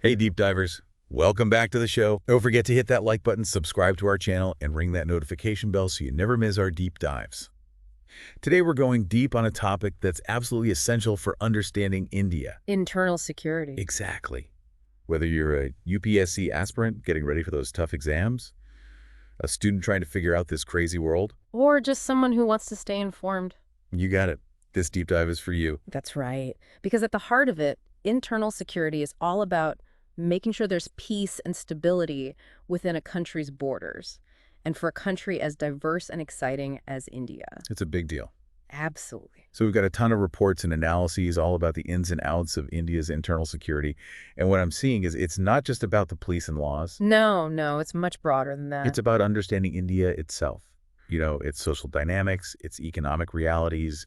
Hey, deep divers. Welcome back to the show. Don't forget to hit that like button, subscribe to our channel, and ring that notification bell so you never miss our deep dives. Today, we're going deep on a topic that's absolutely essential for understanding India. Internal security. Exactly. Whether you're a UPSC aspirant getting ready for those tough exams, a student trying to figure out this crazy world, Or just someone who wants to stay informed. you got it. This deep dive is for you. That's right. Because at the heart of it, internal security is all about making sure there's peace and stability within a country's borders. And for a country as diverse and exciting as India. It's a big deal. Absolutely. So we've got a ton of reports and analyses all about the ins and outs of India's internal security. And what I'm seeing is it's not just about the police and laws. No, it's much broader than that. It's about understanding India itself. You know, its social dynamics, its economic realities,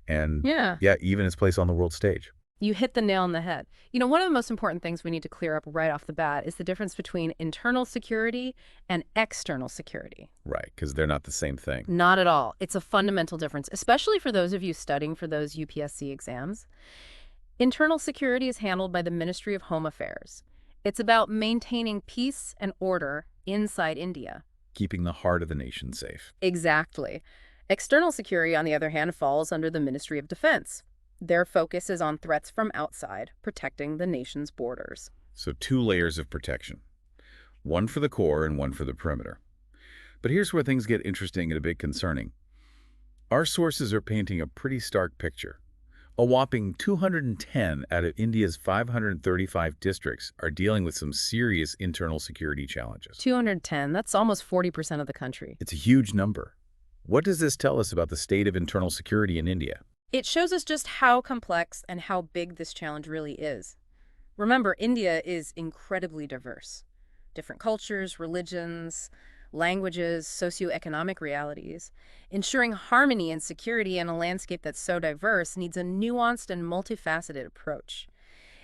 and Yeah. even its place on the world stage. You hit the nail on the head. One of the most important things we need to clear up right off the bat is the difference between internal security and external security. Right, because they're not the same thing. Not at all. It's a fundamental difference, especially for those of you studying for those UPSC exams. Internal security is handled by the Ministry of Home Affairs. It's about maintaining peace and order inside India. Keeping the heart of the nation safe. Exactly. External security, on the other hand, falls under the Ministry of Defense. Their focus is on threats from outside, protecting the nation's borders. So 2 layers of protection. One for the core and one for the perimeter. But here's where things get interesting and a bit concerning. Our sources are painting a pretty stark picture. A whopping 210 out of India's 535 districts are dealing with some serious internal security challenges. 210, that's almost 40% of the country. It's a huge number. What does this tell us about the state of internal security in India? It shows us just how complex and how big this challenge really is. Remember, India is incredibly diverse. Different cultures, religions, languages, socioeconomic realities. Ensuring harmony and security in a landscape that's so diverse needs a nuanced and multifaceted approach.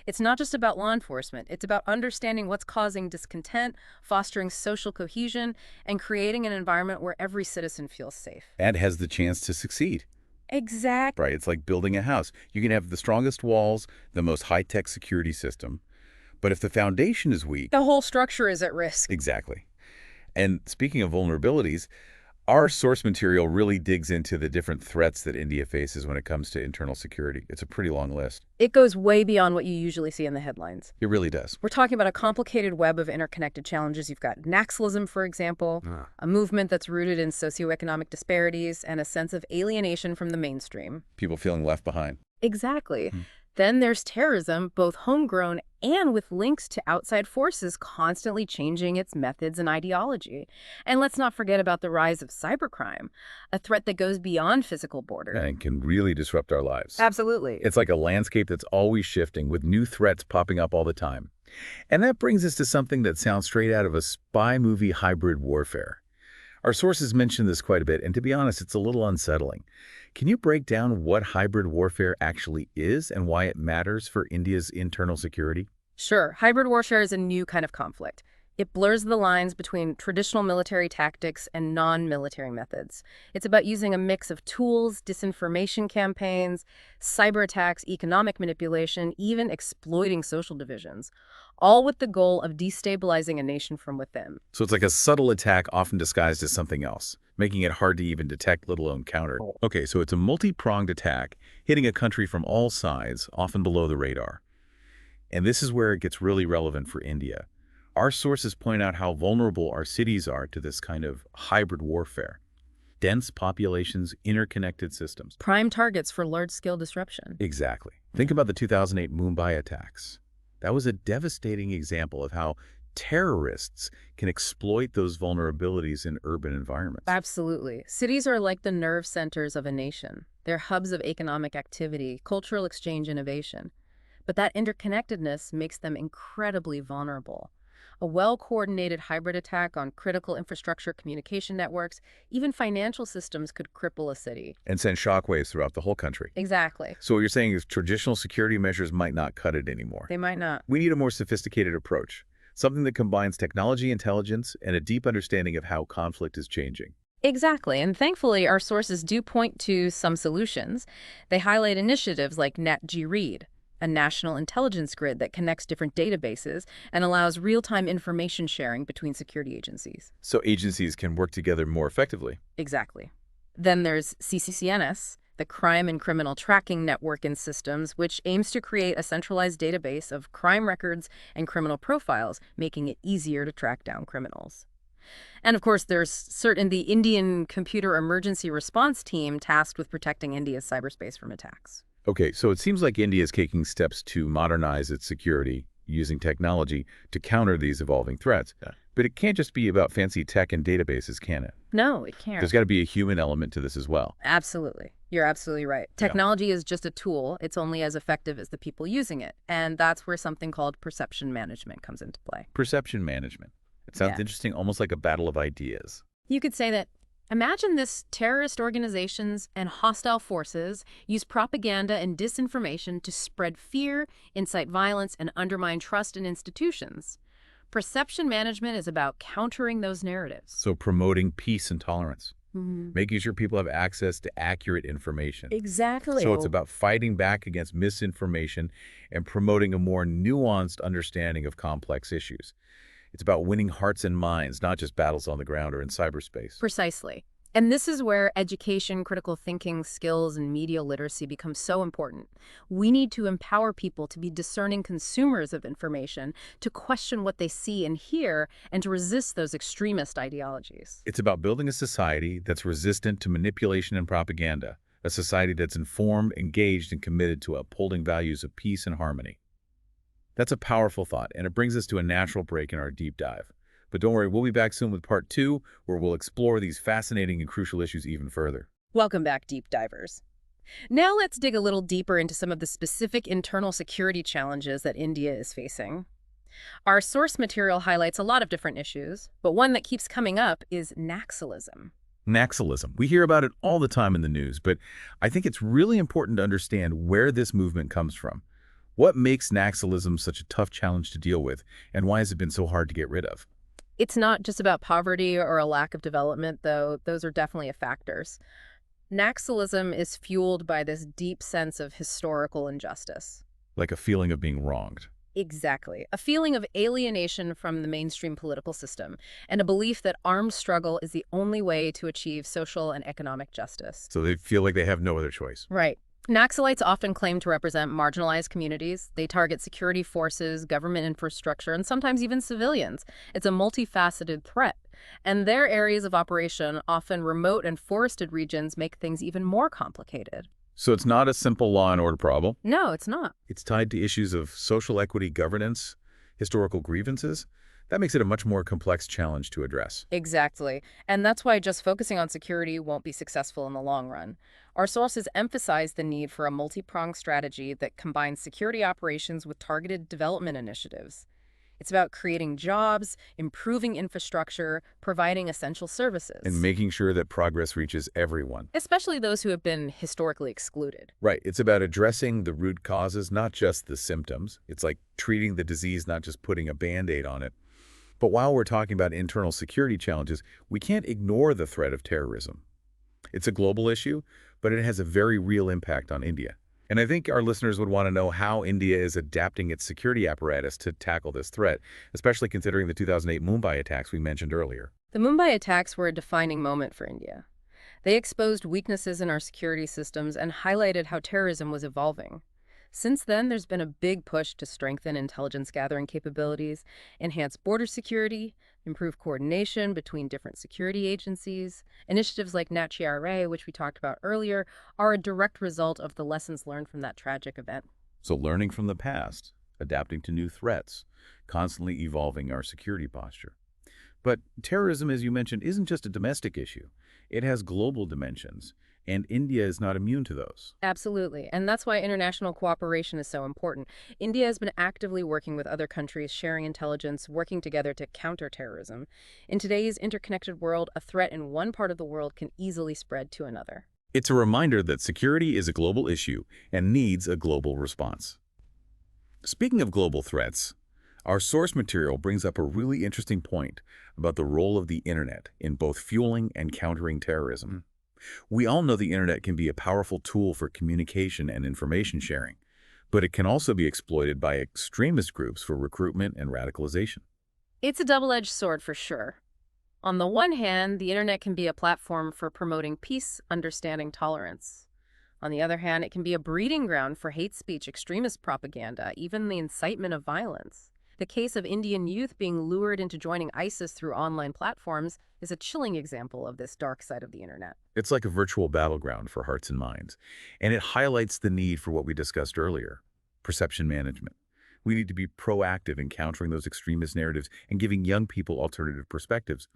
It's not just about law enforcement. It's about understanding what's causing discontent, fostering social cohesion, and creating an environment where every citizen feels safe. And has the chance to succeed. Exactly. Right, it's like building a house. You can have the strongest walls, the most high-tech security system, but if the foundation is weak... The whole structure is at risk. Exactly. And speaking of vulnerabilities, our source material really digs into the different threats that India faces when it comes to internal security. It's a pretty long list. It goes way beyond what you usually see in the headlines. It really does. We're talking about a complicated web of interconnected challenges. You've got Naxalism, for example, a movement that's rooted in socioeconomic disparities and a sense of alienation from the mainstream. People feeling left behind. Exactly. Then there's terrorism, both homegrown and with links to outside forces constantly changing its methods and ideology. And let's not forget about the rise of cybercrime, a threat that goes beyond physical borders. And can really disrupt our lives. Absolutely. It's like a landscape that's always shifting with new threats popping up all the time. And that brings us to something that sounds straight out of a spy movie: hybrid warfare. Our sources mention this quite a bit, and to be honest, it's a little unsettling. Can you break down what hybrid warfare actually is and why it matters for India's internal security? Sure. Hybrid warfare is a new kind of conflict. It blurs the lines between traditional military tactics and non-military methods. It's about using a mix of tools, disinformation campaigns, cyber attacks, economic manipulation, even exploiting social divisions, all with the goal of destabilizing a nation from within. So it's like a subtle attack often disguised as something else, making it hard to even detect, let alone counter. Okay, so it's a multi-pronged attack, hitting a country from all sides, often below the radar. And this is where it gets really relevant for India. Our sources point out how vulnerable our cities are to this kind of hybrid warfare. Dense populations, interconnected systems. Prime targets for large-scale disruption. Exactly. Think about the 2008 Mumbai attacks. That was a devastating example of how terrorists can exploit those vulnerabilities in urban environments. Absolutely. Cities are like the nerve centers of a nation. They're hubs of economic activity, cultural exchange, innovation. But that interconnectedness makes them incredibly vulnerable. A well-coordinated hybrid attack on critical infrastructure, communication networks, even financial systems could cripple a city. And send shockwaves throughout the whole country. Exactly. So what you're saying is traditional security measures might not cut it anymore. They might not. We need a more sophisticated approach, something that combines technology, intelligence, and a deep understanding of how conflict is changing. Exactly, and thankfully our sources do point to some solutions. They highlight initiatives like NetGREAD, a national intelligence grid that connects different databases and allows real-time information sharing between security agencies. So agencies can work together more effectively. Exactly. Then there's CCCNS, the Crime and Criminal Tracking Network and Systems, which aims to create a centralized database of crime records and criminal profiles, making it easier to track down criminals. And of course, there's CERT-In, the Indian Computer Emergency Response Team tasked with protecting India's cyberspace from attacks. Okay, so it seems like India is taking steps to modernize its security using technology to counter these evolving threats. Yeah. But it can't just be about fancy tech and databases, can it? No, it can't. There's got to be a human element to this as well. Absolutely. You're absolutely right. Technology is just a tool. It's only as effective as the people using it. And that's where something called perception management comes into play. Perception management. It sounds interesting, almost like a battle of ideas. You could say that, imagine this: terrorist organizations and hostile forces use propaganda and disinformation to spread fear, incite violence, and undermine trust in institutions. Perception management is about countering those narratives. So promoting peace and tolerance. Mm-hmm. Making sure people have access to accurate information. Exactly. So it's about fighting back against misinformation and promoting a more nuanced understanding of complex issues. It's about winning hearts and minds, not just battles on the ground or in cyberspace. Precisely. And this is where education, critical thinking skills, and media literacy become so important. We need to empower people to be discerning consumers of information, to question what they see and hear, and to resist those extremist ideologies. It's about building a society that's resistant to manipulation and propaganda, a society that's informed, engaged, and committed to upholding values of peace and harmony. That's a powerful thought, and it brings us to a natural break in our deep dive. But don't worry, we'll be back soon with part 2, where we'll explore these fascinating and crucial issues even further. Welcome back, deep divers. Now let's dig a little deeper into some of the specific internal security challenges that India is facing. Our source material highlights a lot of different issues, but one that keeps coming up is Naxalism. Naxalism. We hear about it all the time in the news, but I think it's really important to understand where this movement comes from. What makes Naxalism such a tough challenge to deal with, and why has it been so hard to get rid of? It's not just about poverty or a lack of development, though. Those are definitely factors. Naxalism is fueled by this deep sense of historical injustice. Like a feeling of being wronged. Exactly. A feeling of alienation from the mainstream political system, and a belief that armed struggle is the only way to achieve social and economic justice. So they feel like they have no other choice. Right. Naxalites often claim to represent marginalized communities. They target security forces, government infrastructure, and sometimes even civilians. It's a multifaceted threat. And their areas of operation, often remote and forested regions, make things even more complicated. So it's not a simple law and order problem? No, it's not. It's tied to issues of social equity governance, historical grievances. That makes it a much more complex challenge to address. Exactly. And that's why just focusing on security won't be successful in the long run. Our sources emphasize the need for a multi-pronged strategy that combines security operations with targeted development initiatives. It's about creating jobs, improving infrastructure, providing essential services. And making sure that progress reaches everyone. Especially those who have been historically excluded. Right. It's about addressing the root causes, not just the symptoms. It's like treating the disease, not just putting a Band-Aid on it. But while we're talking about internal security challenges, we can't ignore the threat of terrorism. It's a global issue, but it has a very real impact on India. And I think our listeners would want to know how India is adapting its security apparatus to tackle this threat, especially considering the 2008 Mumbai attacks we mentioned earlier. The Mumbai attacks were a defining moment for India. They exposed weaknesses in our security systems and highlighted how terrorism was evolving. Since then, there's been a big push to strengthen intelligence gathering capabilities, enhance border security, improve coordination between different security agencies. Initiatives like NCIIPC, which we talked about earlier, are a direct result of the lessons learned from that tragic event. So learning from the past, adapting to new threats, constantly evolving our security posture. But terrorism, as you mentioned, isn't just a domestic issue. It has global dimensions. And India is not immune to those. Absolutely. And that's why international cooperation is so important. India has been actively working with other countries, sharing intelligence, working together to counter terrorism. In today's interconnected world, a threat in one part of the world can easily spread to another. It's a reminder that security is a global issue and needs a global response. Speaking of global threats, our source material brings up a really interesting point about the role of the internet in both fueling and countering terrorism. We all know the internet can be a powerful tool for communication and information sharing, But it can also be exploited by extremist groups for recruitment and radicalization. It's a double-edged sword for sure. On the one hand, the internet can be a platform for promoting peace, understanding, tolerance. On the other hand, it can be a breeding ground for hate speech, extremist propaganda, even the incitement of violence. The case of Indian youth being lured into joining ISIS through online platforms is a chilling example of this dark side of the internet. It's like a virtual battleground for hearts and minds, and it highlights the need for what we discussed earlier, perception management. We need to be proactive in countering those extremist narratives and giving young people alternative perspectives.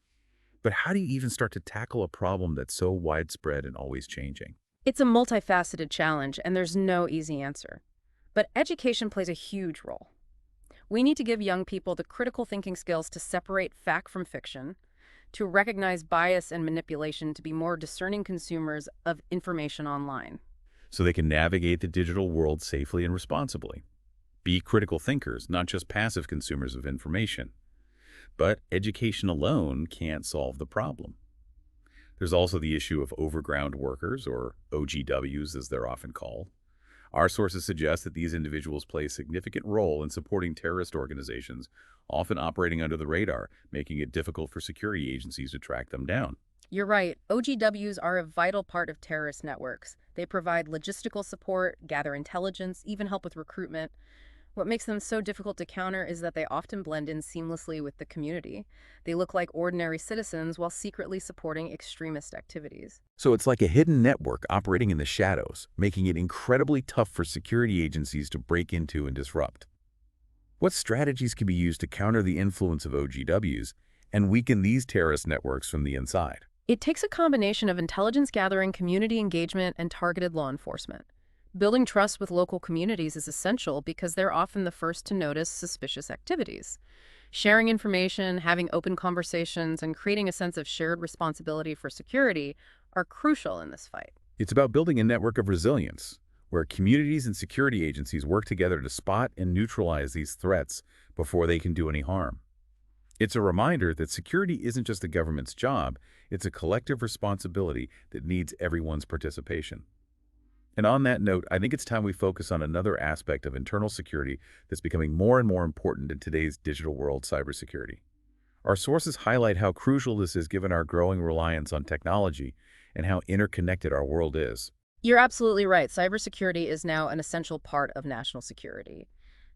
But how do you even start to tackle a problem that's so widespread and always changing? It's a multifaceted challenge, and there's no easy answer. But education plays a huge role. We need to give young people the critical thinking skills to separate fact from fiction, to recognize bias and manipulation, to be more discerning consumers of information online. So they can navigate the digital world safely and responsibly. Be critical thinkers, not just passive consumers of information. But education alone can't solve the problem. There's also the issue of overground workers, or OGWs as they're often called. Our sources suggest that these individuals play a significant role in supporting terrorist organizations, often operating under the radar, making it difficult for security agencies to track them down. You're right. OGWs are a vital part of terrorist networks. They provide logistical support, gather intelligence, even help with recruitment. What makes them so difficult to counter is that they often blend in seamlessly with the community. They look like ordinary citizens while secretly supporting extremist activities. So it's like a hidden network operating in the shadows, making it incredibly tough for security agencies to break into and disrupt. What strategies can be used to counter the influence of OGWs and weaken these terrorist networks from the inside? It takes a combination of intelligence gathering, community engagement, and targeted law enforcement. Building trust with local communities is essential because they're often the first to notice suspicious activities. Sharing information, having open conversations, and creating a sense of shared responsibility for security are crucial in this fight. It's about building a network of resilience, where communities and security agencies work together to spot and neutralize these threats before they can do any harm. It's a reminder that security isn't just the government's job, it's a collective responsibility that needs everyone's participation. And on that note, I think it's time we focus on another aspect of internal security that's becoming more and more important in today's digital world: cybersecurity. Our sources highlight how crucial this is given our growing reliance on technology and how interconnected our world is. You're absolutely right. Cybersecurity is now an essential part of national security.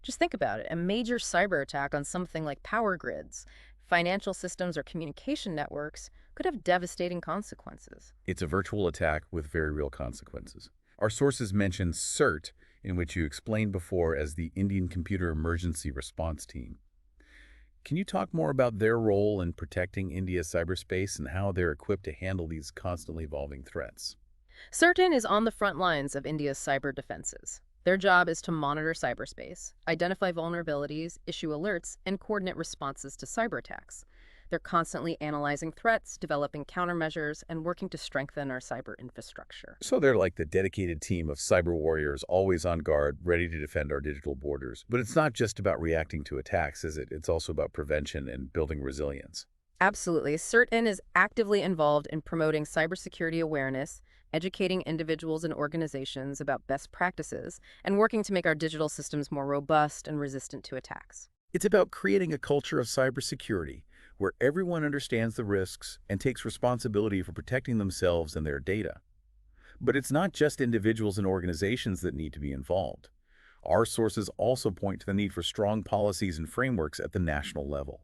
Just think about it. A major cyber attack on something like power grids, financial systems, or communication networks could have devastating consequences. It's a virtual attack with very real consequences. Our sources mention CERT, in which you explained before as the Indian Computer Emergency Response Team. Can you talk more about their role in protecting India's cyberspace and how they're equipped to handle these constantly evolving threats? CERT-In is on the front lines of India's cyber defenses. Their job is to monitor cyberspace, identify vulnerabilities, issue alerts, and coordinate responses to cyber attacks. They're constantly analyzing threats, developing countermeasures, and working to strengthen our cyber infrastructure. So they're like the dedicated team of cyber warriors, always on guard, ready to defend our digital borders. But it's not just about reacting to attacks, is it? It's also about prevention and building resilience. Absolutely. CERT-In is actively involved in promoting cybersecurity awareness, educating individuals and organizations about best practices, and working to make our digital systems more robust and resistant to attacks. It's about creating a culture of cybersecurity where everyone understands the risks and takes responsibility for protecting themselves and their data. But it's not just individuals and organizations that need to be involved. Our sources also point to the need for strong policies and frameworks at the national level.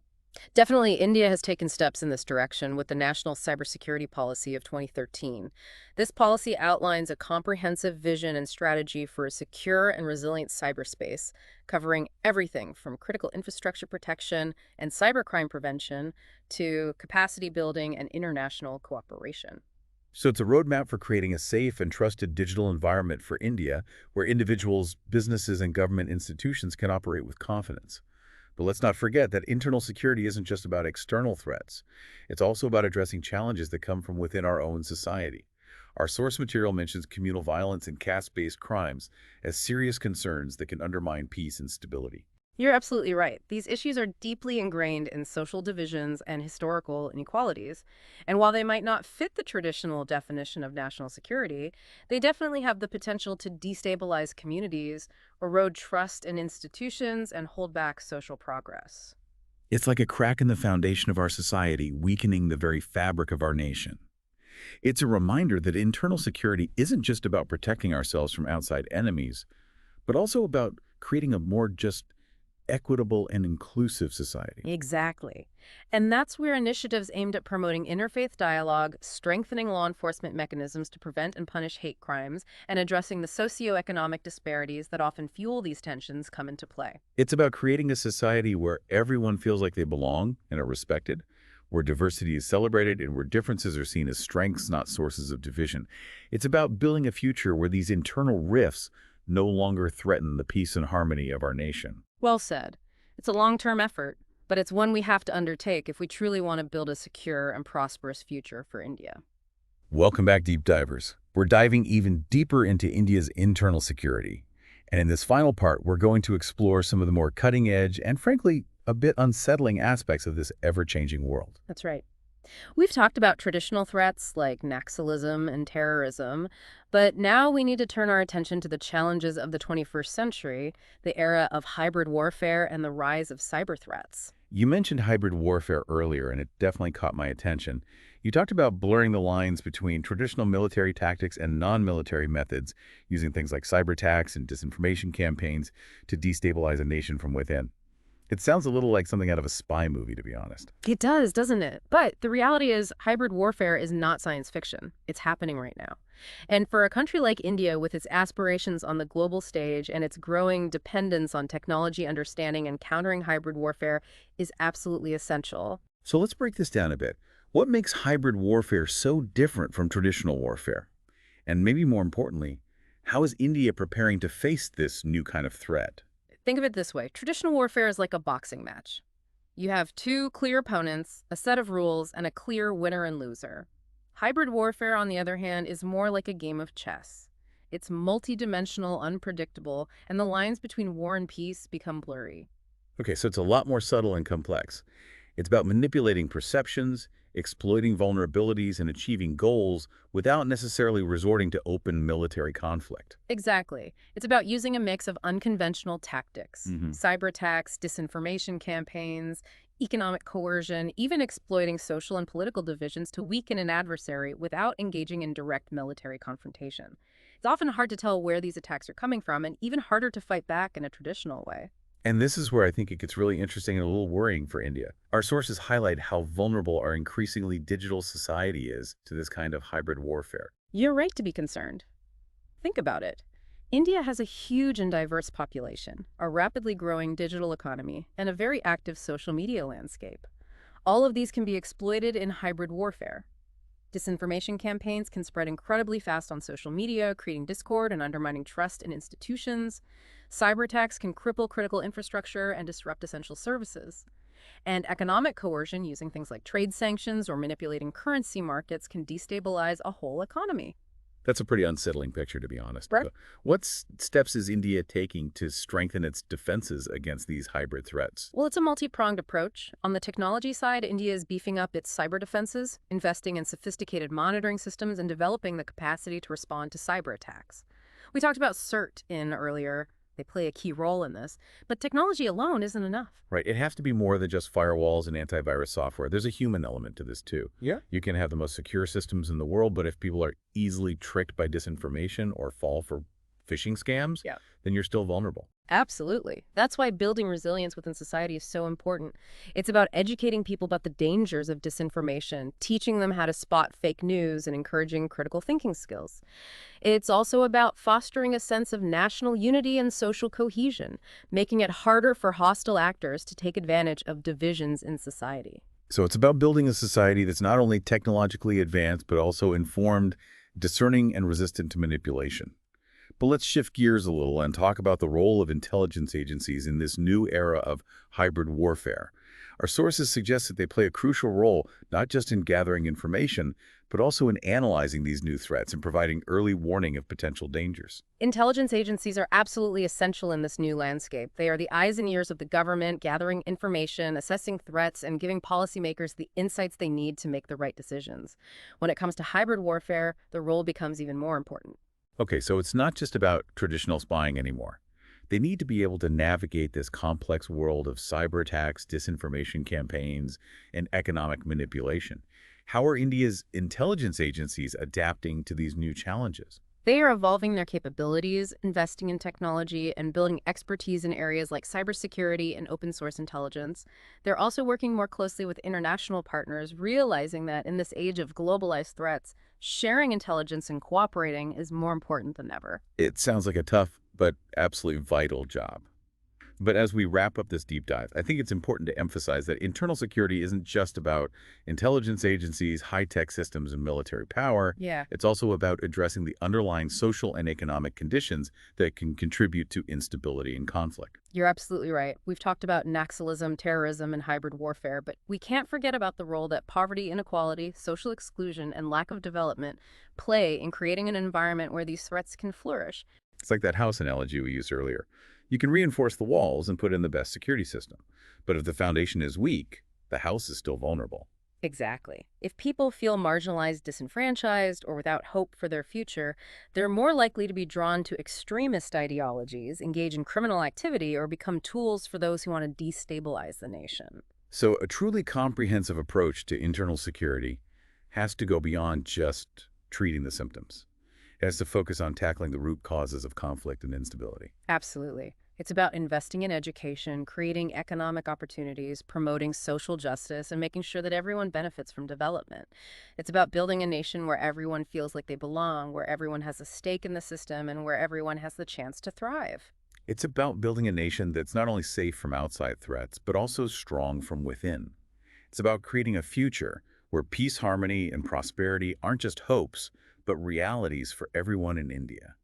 Definitely, India has taken steps in this direction with the National Cybersecurity Policy of 2013. This policy outlines a comprehensive vision and strategy for a secure and resilient cyberspace, covering everything from critical infrastructure protection and cybercrime prevention to capacity building and international cooperation. So it's a roadmap for creating a safe and trusted digital environment for India where individuals, businesses, and government institutions can operate with confidence. But let's not forget that internal security isn't just about external threats. It's also about addressing challenges that come from within our own society. Our source material mentions communal violence and caste-based crimes as serious concerns that can undermine peace and stability. You're absolutely right. These issues are deeply ingrained in social divisions and historical inequalities. And while they might not fit the traditional definition of national security, they definitely have the potential to destabilize communities, erode trust in institutions, and hold back social progress. It's like a crack in the foundation of our society, weakening the very fabric of our nation. It's a reminder that internal security isn't just about protecting ourselves from outside enemies, but also about creating a more just, equitable, and inclusive society. Exactly. And that's where initiatives aimed at promoting interfaith dialogue, strengthening law enforcement mechanisms to prevent and punish hate crimes, and addressing the socioeconomic disparities that often fuel these tensions come into play. It's about creating a society where everyone feels like they belong and are respected, where diversity is celebrated, and where differences are seen as strengths, not sources of division. It's about building a future where these internal rifts no longer threaten the peace and harmony of our nation. Well said. It's a long-term effort, but it's one we have to undertake if we truly want to build a secure and prosperous future for India. Welcome back, deep divers. We're diving even deeper into India's internal security. And in this final part, we're going to explore some of the more cutting-edge and, frankly, a bit unsettling aspects of this ever-changing world. That's right. We've talked about traditional threats like Naxalism and terrorism, but now we need to turn our attention to the challenges of the 21st century, the era of hybrid warfare and the rise of cyber threats. You mentioned hybrid warfare earlier, and it definitely caught my attention. You talked about blurring the lines between traditional military tactics and non-military methods, using things like cyber attacks and disinformation campaigns to destabilize a nation from within. It sounds a little like something out of a spy movie, to be honest. It does, doesn't it? But the reality is hybrid warfare is not science fiction. It's happening right now. And for a country like India, with its aspirations on the global stage and its growing dependence on technology understanding and countering hybrid warfare is absolutely essential. So let's break this down a bit. What makes hybrid warfare so different from traditional warfare? And maybe more importantly, how is India preparing to face this new kind of threat? Think of it this way. Traditional warfare is like a boxing match. You have two clear opponents, a set of rules, and a clear winner and loser. Hybrid warfare, on the other hand, is more like a game of chess. It's multidimensional, unpredictable, and the lines between war and peace become blurry. Okay, so it's a lot more subtle and complex. It's about manipulating perceptions, exploiting vulnerabilities, and achieving goals without necessarily resorting to open military conflict. Exactly. It's about using a mix of unconventional tactics, Hmm. cyber attacks, disinformation campaigns, economic coercion, even exploiting social and political divisions to weaken an adversary without engaging in direct military confrontation. It's often hard to tell where these attacks are coming from and even harder to fight back in a traditional way. And this is where I think it gets really interesting and a little worrying for India. Our sources highlight how vulnerable our increasingly digital society is to this kind of hybrid warfare. You're right to be concerned. Think about it. India has a huge and diverse population, a rapidly growing digital economy, and a very active social media landscape. All of these can be exploited in hybrid warfare. Disinformation campaigns can spread incredibly fast on social media, creating discord and undermining trust in institutions. Cyber attacks can cripple critical infrastructure and disrupt essential services. And economic coercion, using things like trade sanctions or manipulating currency markets, can destabilize a whole economy. That's a pretty unsettling picture, to be honest. Right. But what steps is India taking to strengthen its defenses against these hybrid threats? Well, it's a multi-pronged approach. On the technology side, India is beefing up its cyber defenses, investing in sophisticated monitoring systems, and developing the capacity to respond to cyber attacks. We talked about CERT-In earlier. They play a key role in this, but technology alone isn't enough. Right. It has to be more than just firewalls and antivirus software. There's a human element to this, too. Yeah. You can have the most secure systems in the world, but if people are easily tricked by disinformation or fall for phishing scams, Yeah. then you're still vulnerable. Absolutely. That's why building resilience within society is so important. It's about educating people about the dangers of disinformation, teaching them how to spot fake news, and encouraging critical thinking skills. It's also about fostering a sense of national unity and social cohesion, making it harder for hostile actors to take advantage of divisions in society. So it's about building a society that's not only technologically advanced, but also informed, discerning, and resistant to manipulation. But let's shift gears a little and talk about the role of intelligence agencies in this new era of hybrid warfare. Our sources suggest that they play a crucial role not just in gathering information, but also in analyzing these new threats and providing early warning of potential dangers. Intelligence agencies are absolutely essential in this new landscape. They are the eyes and ears of the government, gathering information, assessing threats, and giving policymakers the insights they need to make the right decisions. When it comes to hybrid warfare, the role becomes even more important. Okay, so it's not just about traditional spying anymore. They need to be able to navigate this complex world of cyber attacks, disinformation campaigns, and economic manipulation. How are India's intelligence agencies adapting to these new challenges? They are evolving their capabilities, investing in technology, and building expertise in areas like cybersecurity and open source intelligence. They're also working more closely with international partners, realizing that in this age of globalized threats, sharing intelligence and cooperating is more important than ever. It sounds like a tough but absolutely vital job. But as we wrap up this deep dive, I think it's important to emphasize that internal security isn't just about intelligence agencies, high-tech systems, and military power. Yeah. It's also about addressing the underlying social and economic conditions that can contribute to instability and conflict. You're absolutely right. We've talked about Naxalism, terrorism, and hybrid warfare, but we can't forget about the role that poverty, inequality, social exclusion, and lack of development play in creating an environment where these threats can flourish. It's like that house analogy we used earlier. You can reinforce the walls and put in the best security system. But if the foundation is weak, the house is still vulnerable. Exactly. If people feel marginalized, disenfranchised, or without hope for their future, they're more likely to be drawn to extremist ideologies, engage in criminal activity, or become tools for those who want to destabilize the nation. So a truly comprehensive approach to internal security has to go beyond just treating the symptoms. It has to focus on tackling the root causes of conflict and instability. Absolutely. It's about investing in education, creating economic opportunities, promoting social justice, and making sure that everyone benefits from development. It's about building a nation where everyone feels like they belong, where everyone has a stake in the system, and where everyone has the chance to thrive. It's about building a nation that's not only safe from outside threats, but also strong from within. It's about creating a future where peace, harmony, and prosperity aren't just hopes, but realities for everyone in India.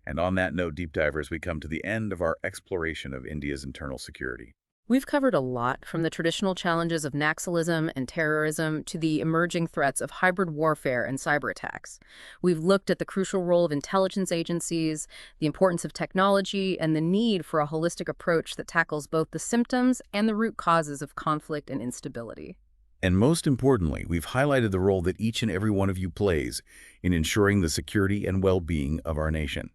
And on that note, deep divers, we come to the end of our exploration of India's internal security. We've covered a lot, from the traditional challenges of Naxalism and terrorism to the emerging threats of hybrid warfare and cyber attacks. We've looked at the crucial role of intelligence agencies, the importance of technology, and the need for a holistic approach that tackles both the symptoms and the root causes of conflict and instability. And most importantly, we've highlighted the role that each and every one of you plays in ensuring the security and well-being of our nation.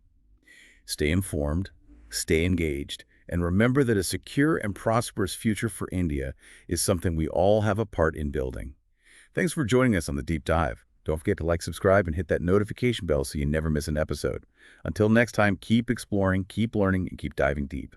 Stay informed, stay engaged, and remember that a secure and prosperous future for India is something we all have a part in building. Thanks for joining us on the Deep Dive. Don't forget to like, subscribe, and hit that notification bell so you never miss an episode. Until next time, keep exploring, keep learning, and keep diving deep.